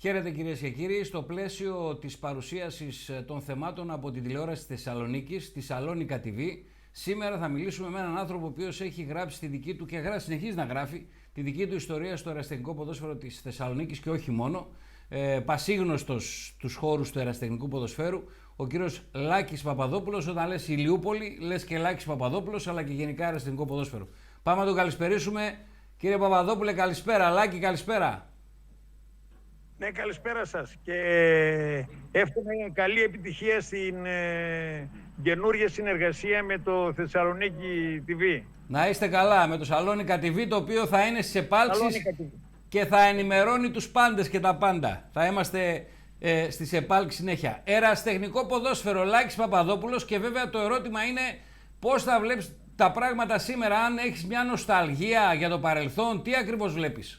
Χαίρετε κυρίες και κύριοι. Στο πλαίσιο της παρουσίασης των θεμάτων από την τηλεόραση της Θεσσαλονίκης, τη Σαλόνικα TV, σήμερα θα μιλήσουμε με έναν άνθρωπο ο οποίος έχει γράψει τη δική του και συνεχίζει να γράφει τη δική του ιστορία στο ερασιτεχνικό ποδόσφαιρο της Θεσσαλονίκης και όχι μόνο. Πασίγνωστος στους χώρους του ερασιτεχνικού ποδοσφαίρου, ο κύριος Λάκης Παπαδόπουλος. Όταν λες Ηλιούπολη, λες και Λάκης Παπαδόπουλος, αλλά και γενικά ερασιτεχνικό ποδόσφαιρο. Πάμε να τον καλησπερίσουμε. Κύριε Παπαδόπουλε, καλησπέρα. Λάκη, καλησπέρα. Ναι, καλησπέρα σας και εύχομαι καλή επιτυχία στην καινούργια συνεργασία με το Θεσσαλονίκη TV. Να είστε καλά με το Σαλόνικα TV, το οποίο θα είναι στις επάλξεις και θα ενημερώνει τους πάντες και τα πάντα. Θα είμαστε στις επάλξεις συνέχεια. Ερασιτεχνικό ποδόσφαιρο, Λάκης Παπαδόπουλος, και βέβαια το ερώτημα είναι πώς θα βλέπεις τα πράγματα σήμερα, αν έχεις μια νοσταλγία για το παρελθόν, τι ακριβώς βλέπεις?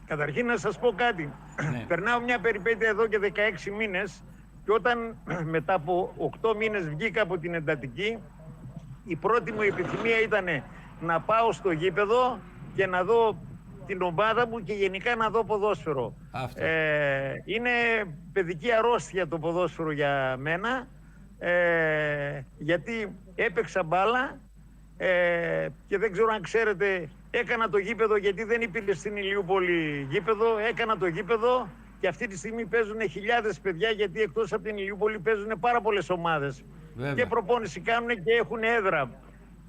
Καταρχήν να σας πω κάτι. Ναι. Περνάω μια περιπέτεια εδώ και 16 μήνες και όταν μετά από 8 μήνες βγήκα από την εντατική, η πρώτη μου επιθυμία ήταν να πάω στο γήπεδο και να δω την ομάδα μου και γενικά να δω ποδόσφαιρο. Είναι παιδική αρρώστια το ποδόσφαιρο για μένα, γιατί έπαιξα μπάλα και δεν ξέρω αν ξέρετε, έκανα το γήπεδο γιατί δεν υπήρχε στην Ηλιούπολη γήπεδο, έκανα το γήπεδο και αυτή τη στιγμή παίζουν χιλιάδες παιδιά, γιατί εκτός από την Ηλιούπολη παίζουν πάρα πολλές ομάδες. Βέβαια. Και προπόνηση κάνουν και έχουν έδρα.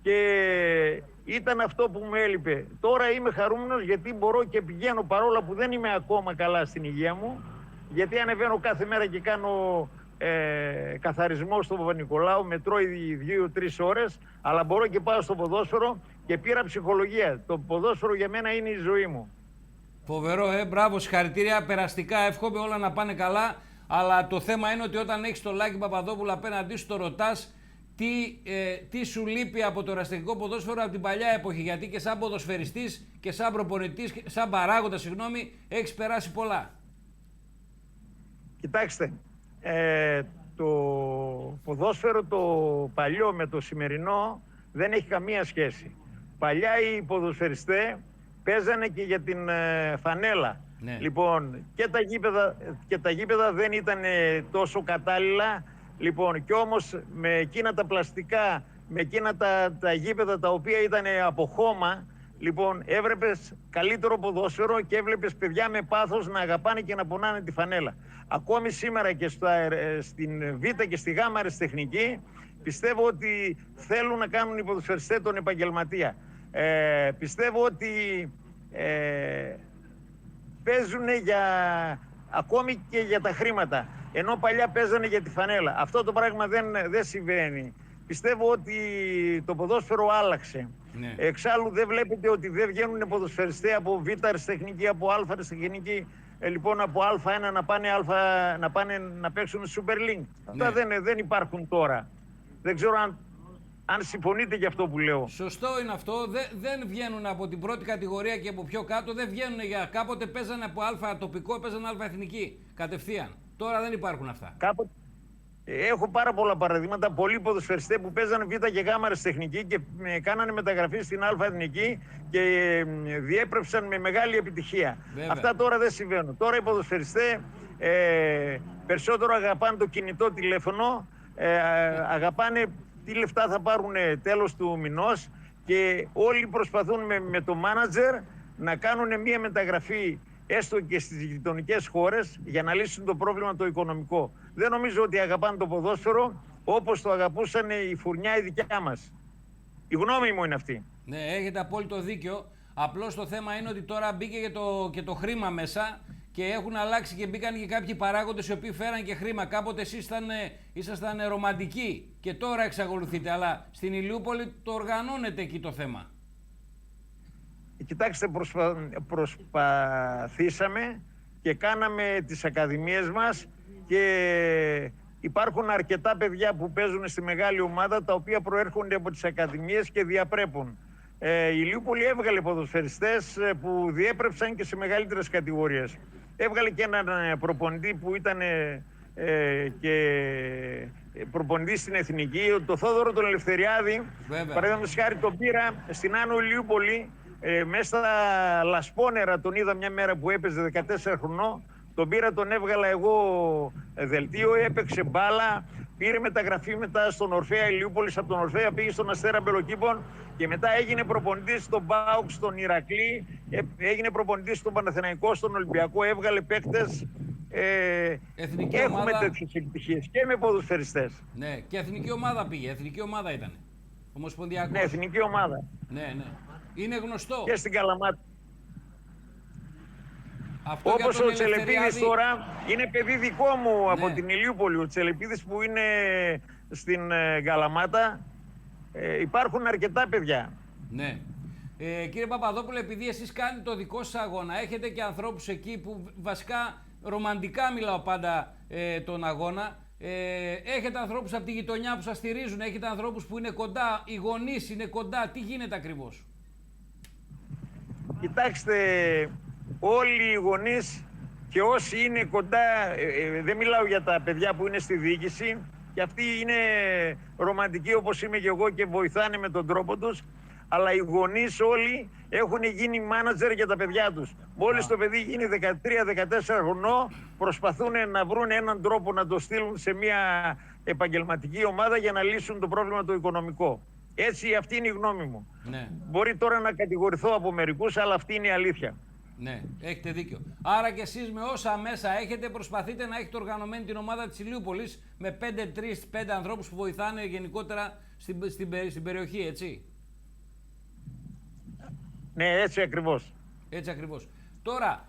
Και ήταν αυτό που μου έλειπε. Τώρα είμαι χαρούμενος γιατί μπορώ και πηγαίνω, παρόλα που δεν είμαι ακόμα καλά στην υγεία μου, γιατί ανεβαίνω κάθε μέρα και κάνω καθαρισμό στο Παπα-Νικολάου, με τρώει 2-3 ώρες, αλλά μπορώ και πάω στο ποδόσφαιρο και πήρα ψυχολογία. Το ποδόσφαιρο για μένα είναι η ζωή μου. Φοβερό, μπράβο, συγχαρητήρια, περαστικά, εύχομαι όλα να πάνε καλά, αλλά το θέμα είναι ότι όταν έχεις το Λάκη Παπαδόπουλο απέναντί σου, το ρωτάς τι σου λείπει από το ερασιτεχνικό ποδόσφαιρο από την παλιά εποχή, γιατί και σαν ποδοσφαιριστής και σαν προπονητής, σαν παράγοντα, έχεις περάσει πολλά. Κοιτάξτε, το ποδόσφαιρο το παλιό με το σημερινό δεν έχει καμία σχέση. Παλιά οι ποδοσφαιριστές παίζανε και για την φανέλα. Ναι. Λοιπόν, και τα γήπεδα δεν ήταν τόσο κατάλληλα. Λοιπόν, και όμως με εκείνα τα πλαστικά, με εκείνα τα γήπεδα τα οποία ήταν από χώμα, λοιπόν, έβλεπες καλύτερο ποδόσφαιρο και έβλεπες παιδιά με πάθος να αγαπάνε και να πονάνε τη φανέλα. Ακόμη σήμερα και στην Β και στη Γ αριστεχνική, πιστεύω ότι θέλουν να κάνουν οι ποδοσφαιριστές τον επαγγελματία. Πιστεύω ότι παίζουν ακόμη και για τα χρήματα, ενώ παλιά παίζανε για τη φανέλα. Αυτό το πράγμα δεν συμβαίνει. Πιστεύω ότι το ποδόσφαιρο άλλαξε. Ναι. Εξάλλου δεν βλέπετε ότι δεν βγαίνουν ποδοσφαιριστές από Β αριστεχνική, από Α αριστεχνική, λοιπόν από Α1 να πάνε να παίξουν Super League. Ναι. Αυτά δεν υπάρχουν τώρα. Δεν ξέρω αν συμφωνείτε για αυτό που λέω. Σωστό είναι αυτό. Δεν βγαίνουν από την πρώτη κατηγορία και από πιο κάτω. Δεν βγαίνουν για κάποτε παίζανε από Α τοπικό, παίζανε Α εθνική κατευθείαν. Τώρα δεν υπάρχουν αυτά. Έχω πάρα πολλά παραδείγματα. Πολλοί ποδοσφαιριστές που παίζανε Β και Γ αριστεχνική και κάνανε μεταγραφή στην Α εθνική και διέπρεψαν με μεγάλη επιτυχία. Βέβαια. Αυτά τώρα δεν συμβαίνουν. Τώρα οι ποδοσφαιριστές περισσότερο αγαπάνε το κινητό τηλέφωνο, αγαπάνε τι λεφτά θα πάρουν τέλος του μηνός, και όλοι προσπαθούν με το μάνατζερ να κάνουν μια μεταγραφή έστω και στις γειτονικές χώρες για να λύσουν το πρόβλημα το οικονομικό. Δεν νομίζω ότι αγαπάνε το ποδόσφαιρο όπως το αγαπούσαν η φουρνιά η δικιά μας. Η γνώμη μου είναι αυτή. Ναι, έχετε απόλυτο δίκιο. Απλώς το θέμα είναι ότι τώρα μπήκε και το χρήμα μέσα και έχουν αλλάξει και μπήκαν και κάποιοι παράγοντες οι οποίοι φέραν και χρήμα. Κάποτε εσείς ήσασταν ρομαντικοί και τώρα εξακολουθείτε, αλλά στην Ηλιούπολη το οργανώνεται εκεί το θέμα. Κοιτάξτε, προσπαθήσαμε και κάναμε τις ακαδημίες μας και υπάρχουν αρκετά παιδιά που παίζουν στη μεγάλη ομάδα, τα οποία προέρχονται από τις ακαδημίες και διαπρέπουν. Η Ηλιούπολη έβγαλε ποδοσφαιριστές που διέπρεψαν και σε μεγαλύτερες κατηγορίες. Έβγαλε και έναν προπονητή που ήταν και προπονητή στην Εθνική, το Θόδωρο τον Ελευθεριάδη. Παραδείγματος χάρη, τον πήρα στην Άνω Ηλιούπολη Μέσα στα λασπόνερα τον είδα μια μέρα που έπαιζε 14 χρονών. Τον πήρα, τον έβγαλα εγώ δελτίο, έπαιξε μπάλα, πήρε μεταγραφή μετά στον Ορφέα Ηλιούπολης, από τον Ορφέα πήγε στον Αστέρα Μπελοκήπων και μετά έγινε προπονητής στον ΠΑΟΚ, στον Ηρακλή, έγινε προπονητής στον Παναθηναϊκό, στον Ολυμπιακό, έβγαλε παίκτες. Έχουμε ομάδα... τέτοιες επιτυχίες και με ποδοσφαιριστές. Ναι, και εθνική ομάδα πήγε, εθνική ομάδα ήταν. Ομοσπονδιακός. Ναι, εθνική ομάδα. Ναι, ναι. Είναι γνωστό. Και στην Καλαμάτα. Αυτό όπως ο Τσελεπίδης τώρα είναι παιδί δικό μου, ναι, από την Ηλιούπολη. Ο Τσελεπίδης που είναι στην Καλαμάτα, υπάρχουν αρκετά παιδιά. Ναι. Κύριε Παπαδόπουλο, επειδή εσείς κάνετε το δικό σας αγώνα, έχετε και ανθρώπους εκεί που βασικά ρομαντικά μιλάω πάντα τον αγώνα. Έχετε ανθρώπους από τη γειτονιά που σας στηρίζουν, έχετε ανθρώπους που είναι κοντά, οι γονείς είναι κοντά. Τι γίνεται ακριβώς? Κοιτάξτε, όλοι οι γονείς και όσοι είναι κοντά, δεν μιλάω για τα παιδιά που είναι στη διοίκηση, και αυτοί είναι ρομαντικοί όπως είμαι και εγώ και βοηθάνε με τον τρόπο τους, αλλά οι γονείς όλοι έχουν γίνει μάνατζερ για τα παιδιά τους. Μόλις το παιδί γίνει 13-14 χρονών, προσπαθούν να βρουν έναν τρόπο να το στείλουν σε μια επαγγελματική ομάδα για να λύσουν το πρόβλημα το οικονομικό. Έτσι, αυτή είναι η γνώμη μου. Ναι. Μπορεί τώρα να κατηγορηθώ από μερικούς, αλλά αυτή είναι η αλήθεια. Ναι, έχετε δίκιο. Άρα και εσείς με όσα μέσα έχετε προσπαθείτε να έχετε οργανωμένη την ομάδα της Ηλιούπολης με 5-3-5 ανθρώπους που βοηθάνε γενικότερα στην περιοχή, έτσι. Ναι, έτσι ακριβώς. Έτσι ακριβώς. Τώρα,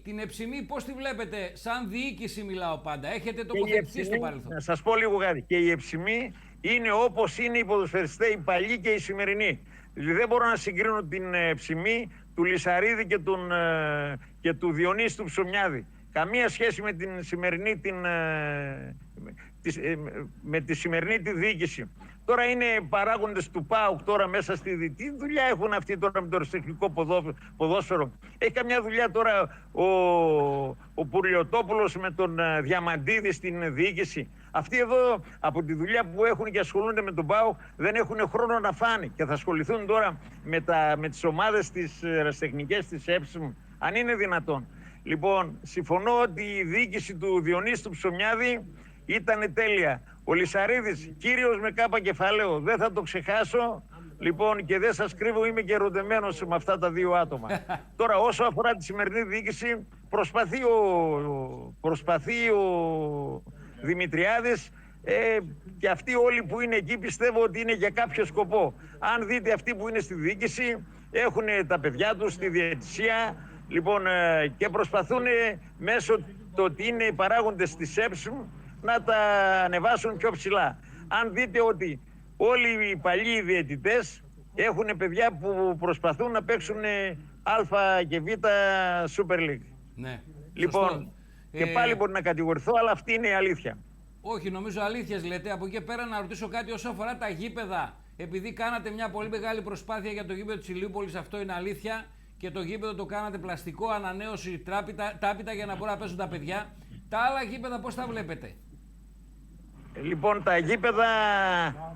την Εψημή πώς τη βλέπετε? Σαν διοίκηση μιλάω πάντα. Έχετε τοποθετηθεί στο παρελθόν? Να σας πω λίγο κάτι. Και η Εψημή είναι όπως είναι οι ποδοσφαιριστές, οι παλιοί και οι σημερινοί. Δηλαδή δεν μπορώ να συγκρίνω την Εψημή του Λυσαρίδη και του Διονύση του Ψωμιάδη. Καμία σχέση με την σημερινή με τη σημερινή τη διοίκηση. Τώρα είναι παράγοντες του ΠΑΟΚ τώρα μέσα στη διοίκηση. Τι δουλειά έχουν αυτοί τώρα με το αριστεχνικό ποδόσφαιρο? Έχει καμιά δουλειά τώρα ο Πουρλιωτόπουλος με τον Διαμαντίδη στην διοίκηση? Αυτοί εδώ από τη δουλειά που έχουν και ασχολούνται με τον ΠΑΟΚ δεν έχουν χρόνο να φάνε και θα ασχοληθούν τώρα με τις ομάδες τις αριστεχνικές της ΕΠΣΜ, αν είναι δυνατόν. Λοιπόν, συμφωνώ ότι η διοίκηση του Διονύση του Ψωμιάδη ήταν τέλεια. Ο Λυσαρίδης, κύριος με κάπα κεφαλαίο, δεν θα το ξεχάσω. Λοιπόν, και δεν σας κρύβω, είμαι και ερωτευμένος με αυτά τα δύο άτομα. Τώρα, όσο αφορά τη σημερινή διοίκηση, προσπαθεί ο Δημητριάδης, και αυτοί όλοι που είναι εκεί πιστεύω ότι είναι για κάποιο σκοπό. Αν δείτε αυτοί που είναι στη διοίκηση, έχουν τα παιδιά τους στη διαιτησία, λοιπόν, και προσπαθούν μέσω το ότι είναι οι παράγοντες της ΕΠΣΜ να τα ανεβάσουν πιο ψηλά. Αν δείτε ότι όλοι οι παλιοί διαιτητές έχουν παιδιά που προσπαθούν να παίξουν Α και Β Super League. Ναι, λοιπόν, και πάλι μπορεί να κατηγορηθώ, αλλά αυτή είναι η αλήθεια. Όχι, νομίζω αλήθειες λέτε. Από εκεί πέρα να ρωτήσω κάτι όσον αφορά τα γήπεδα. Επειδή κάνατε μια πολύ μεγάλη προσπάθεια για το γήπεδο της Ηλιούπολης, αυτό είναι αλήθεια, και το γήπεδο το κάνατε πλαστικό, ανανέωση τάπητα για να μπορούν να παίζουν τα παιδιά. Τα άλλα γήπεδα πώς τα βλέπετε? Λοιπόν, τα γήπεδα,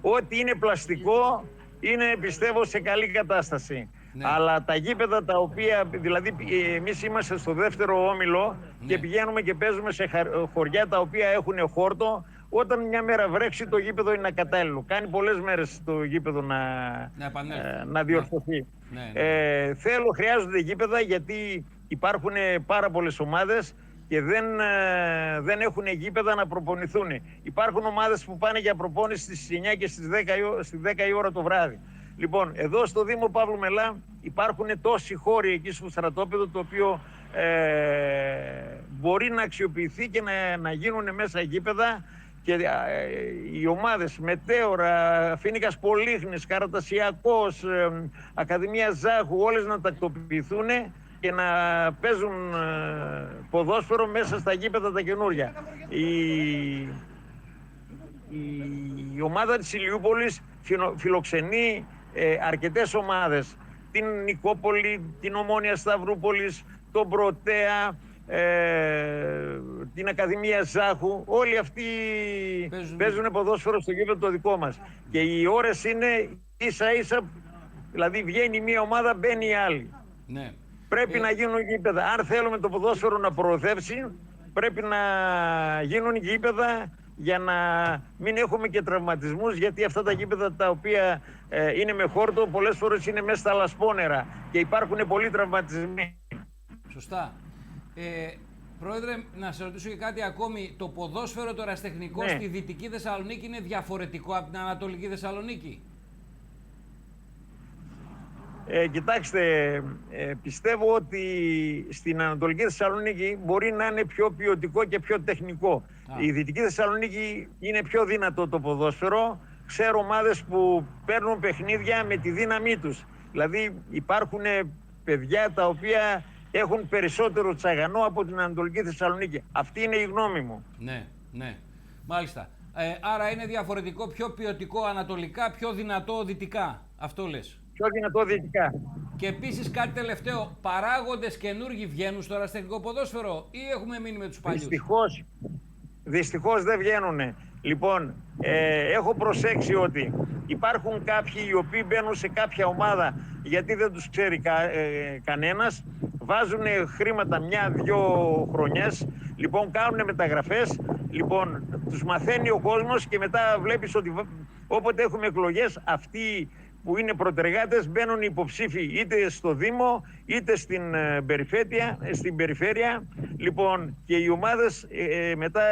ό,τι είναι πλαστικό, είναι πιστεύω σε καλή κατάσταση. Ναι. Αλλά τα γήπεδα τα οποία, δηλαδή εμείς είμαστε στο δεύτερο όμιλο, ναι, και πηγαίνουμε και παίζουμε σε χωριά τα οποία έχουν χόρτο. Όταν μια μέρα βρέξει το γήπεδο είναι ακατάλληλο. Κάνει πολλές μέρες το γήπεδο να διορθωθεί. Ναι. Ναι. Χρειάζονται γήπεδα γιατί υπάρχουν πάρα πολλές ομάδες και δεν έχουν γήπεδα να προπονηθούν. Υπάρχουν ομάδες που πάνε για προπόνηση στις 9 και στις 10 η ώρα το βράδυ. Λοιπόν, εδώ στο Δήμο Παύλου Μελά υπάρχουν τόσοι χώροι εκεί στο στρατόπεδο, το οποίο μπορεί να αξιοποιηθεί και να γίνουν μέσα γήπεδα, και οι ομάδες Μετέωρα, Φοίνικας Πολύχνης, Καρατασιακός, Ακαδημία Ζάχου, όλες να τακτοποιηθούν και να παίζουν ποδόσφαιρο μέσα στα γήπεδα τα καινούρια. Η ομάδα της Ηλιούπολης φιλοξενεί αρκετές ομάδες. Την Νικόπολη, την Ομόνια Σταυρούπολης, τον Πρωτέα, την Ακαδημία Ζάχου. Όλοι αυτοί παίζουν ποδόσφαιρο στο γήπεδο το δικό μας. Και οι ώρες είναι ίσα ίσα Δηλαδή βγαίνει μία ομάδα, μπαίνει η άλλη. Ναι. Πρέπει να γίνουν γήπεδα. Αν θέλουμε το ποδόσφαιρο να προοδεύσει, πρέπει να γίνουν γήπεδα για να μην έχουμε και τραυματισμούς, γιατί αυτά τα γήπεδα τα οποία είναι με χόρτο πολλές φορές είναι μέσα στα λασπόνερα και υπάρχουν πολλοί τραυματισμοί. Σωστά. Πρόεδρε, να σε ρωτήσω και κάτι ακόμη. Το ποδόσφαιρο το ερασιτεχνικό στη Δυτική Θεσσαλονίκη είναι διαφορετικό από την Ανατολική Θεσσαλονίκη? Κοιτάξτε, πιστεύω ότι στην Ανατολική Θεσσαλονίκη μπορεί να είναι πιο ποιοτικό και πιο τεχνικό. Η Δυτική Θεσσαλονίκη είναι πιο δυνατό το ποδόσφαιρο. Ξέρω ομάδες που παίρνουν παιχνίδια με τη δύναμή τους. Δηλαδή υπάρχουν παιδιά τα οποία έχουν περισσότερο τσαγανό από την Ανατολική Θεσσαλονίκη. Αυτή είναι η γνώμη μου. Ναι, ναι. Μάλιστα. Άρα είναι διαφορετικό, πιο ποιοτικό ανατολικά, πιο δυνατό δυτικά. Αυτό λες? Πιο δυνατό δυτικά. Και επίσης κάτι τελευταίο, παράγοντες καινούργοι βγαίνουν στο ερασιτεχνικό ποδόσφαιρο ή έχουμε μείνει με τους παλιούς? Δυστυχώς δεν βγαίνουν. Λοιπόν, έχω προσέξει ότι υπάρχουν κάποιοι οι οποίοι μπαίνουν σε κάποια ομάδα γιατί δεν τους ξέρει κανένας, βάζουν χρήματα 1-2 χρονιές, λοιπόν κάνουν μεταγραφές, λοιπόν τους μαθαίνει ο κόσμος και μετά βλέπεις ότι όποτε έχουμε εκλογές αυτοί που είναι προτεργάτες μπαίνουν υποψήφοι είτε στο Δήμο είτε στην περιφέρεια, λοιπόν, και οι ομάδες μετά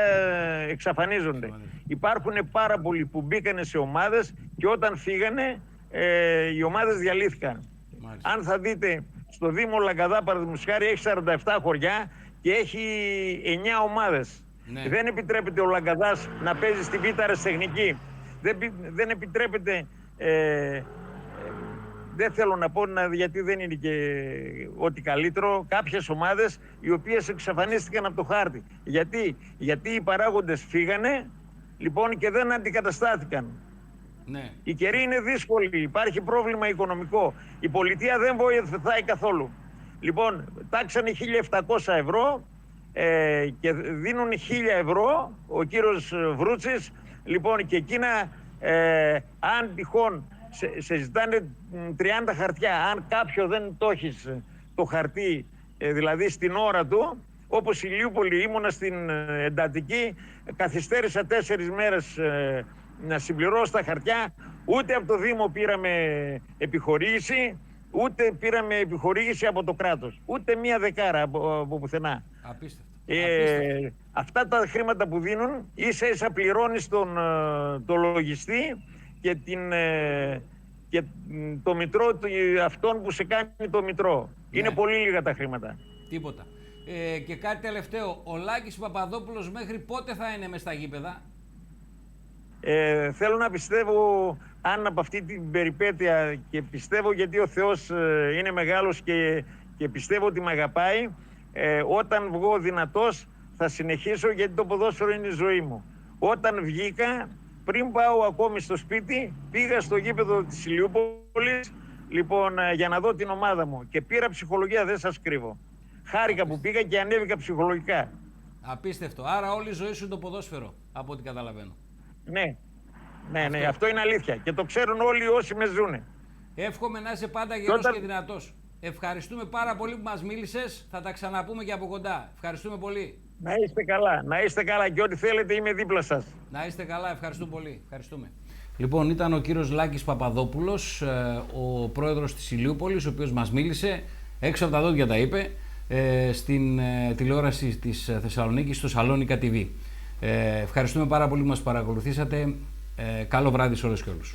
εξαφανίζονται. Υπάρχουν πάρα πολλοί που μπήκανε σε ομάδες και όταν φύγανε οι ομάδες διαλύθηκαν. Μάλιστα. Αν θα δείτε στο Δήμο Λαγκαδά, παραδείγματος χάρη, έχει 47 χωριά και έχει 9 ομάδες. Ναι. Δεν επιτρέπεται ο Λαγκαδάς να παίζει στη Β' Αεραστεχνική. Δεν επιτρέπεται. Δεν θέλω να πω γιατί δεν είναι και ό,τι καλύτερο, κάποιες ομάδες οι οποίες εξαφανίστηκαν από το χάρτη. Γιατί οι παράγοντες φύγανε, λοιπόν, και δεν αντικαταστάθηκαν. Ναι. Η καιρή είναι δύσκολη, υπάρχει πρόβλημα οικονομικό. Η πολιτεία δεν βοηθάει καθόλου. Λοιπόν, τάξανε 1.700 ευρώ και δίνουν 1.000 ευρώ ο κύριος Βρούτσης, λοιπόν, και εκείνα αν τυχόν σε ζητάνε 30 χαρτιά, αν κάποιο δεν το έχει το χαρτί, δηλαδή στην ώρα του, όπως η Ηλιούπολη, ήμουνα στην εντατική, καθυστέρησα 4 μέρες να συμπληρώσω τα χαρτιά, ούτε από το Δήμο πήραμε επιχορήγηση, ούτε πήραμε επιχορήγηση από το κράτος, ούτε μία δεκάρα από πουθενά. Απίστευτο. Αυτά τα χρήματα που δίνουν ίσα-ίσα πληρώνεις το λογιστή και το μητρό αυτόν που σε κάνει το μητρό. Ναι. Είναι πολύ λίγα τα χρήματα. Τίποτα. Και κάτι τελευταίο, ο Λάκης Παπαδόπουλος μέχρι πότε θα είναι μες στα γήπεδα? Θέλω να πιστεύω, αν από αυτή την περιπέτεια, και πιστεύω γιατί ο Θεός είναι μεγάλος και πιστεύω ότι με αγαπάει, όταν βγω δυνατός θα συνεχίσω, γιατί το ποδόσφαιρο είναι η ζωή μου. Όταν βγήκα, πριν πάω ακόμη στο σπίτι, πήγα στο γήπεδο της Ηλιούπολης, λοιπόν, για να δω την ομάδα μου και πήρα ψυχολογία, δεν σας κρύβω. Χάρηκα που πήγα και ανέβηκα ψυχολογικά. Απίστευτο. Άρα όλη η ζωή σου είναι το ποδόσφαιρο, από ό,τι καταλαβαίνω. Ναι, αυτό είναι αλήθεια και το ξέρουν όλοι όσοι με ζουνε. Εύχομαι να είσαι πάντα γερός και δυνατός. Ευχαριστούμε πάρα πολύ που μας μίλησες. Θα τα ξαναπούμε και από κοντά. Ευχαριστούμε πολύ. Να είστε καλά και ό,τι θέλετε είμαι δίπλα σας. Να είστε καλά, ευχαριστούμε πολύ. Ευχαριστούμε. Λοιπόν, ήταν ο κύριος Λάκης Παπαδόπουλος, ο πρόεδρος της Ηλιούπολης, ο οποίος μας μίλησε, έξω από τα δόντια τα είπε, στην τηλεόραση της Θεσσαλονίκης, στο Σαλόνικα TV. Ευχαριστούμε πάρα πολύ που μας παρακολουθήσατε. Καλό βράδυ σε όλους και όλους.